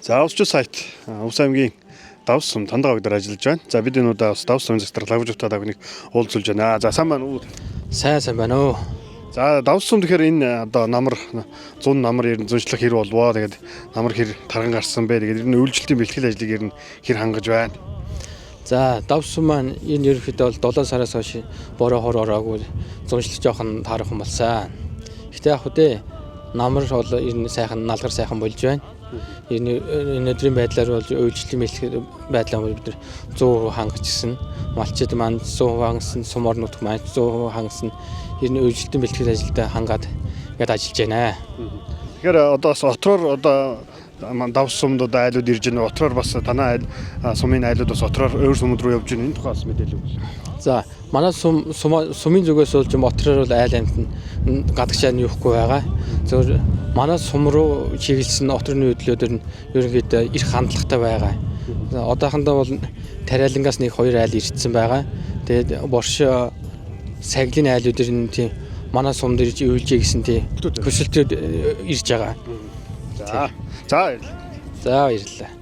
За усч сайт Увс аймгийн Давс сум Тандаа багтаар ажиллаж байна. За бид энэ удаа бас Давс сумын захидар лагжуутай тагныг уулзуулж байна. За сайн байна уу? Сайн байна уу. За Давс сум тэгэхээр энэ одоо намар 100 намар ер нь зөнчлөх хэр болвоо. Тэгээд намар хэр тарган гарсан бэ. Тэгээд ер нь үйлчлэлтийн бэлтгэл ажлыг ер нь хэр хангаж байна. За Давс сум маань энэ ерөнхийдөө бол 7 сараас хойш бороо хор ороогүй зуншлах жоохон таархан болсон. Гэтэ яг үдэ намар бол ер нь сайхан налгар сайхан болж байна. Энэ өдрийн байдлаар бол үйлчлэлийн бэлтгэл байдлаа бид 100% хангажсэн. Малчид маань 100% хангасан, сумор нутг маань 100% хангасан. Ер нь үйлчлэлийн бэлтгэл ажилдаа хангаад яд ажиллаж байна. Тэгэхээр одоо бас отроор одоо Давс сумд одоо айлууд ирж байна. Отроор бас танай айл сумын айлууд бас отроор өөр сумд руу явж байна. Энэ тухай бас мэдээлэл өгөх. За манай сумын зүгээс бол юм отроор бол айл амт гадагшаа нь юухгүй байгаа. Зөв манай сум руу чиглэсэн отрын хөдлөөдөр нь ерөнхийдөө их хандлагатай байгаа. Одоохондоо бол Тариалангаас нэг 2 айл ирсэн байгаа. Тэгээд борш саглын айлууд нь тийм манай сумд ирж үйлжээ гэсэн тийм көсөлтөд ирж байгаа. За баярлалаа. За баярлалаа.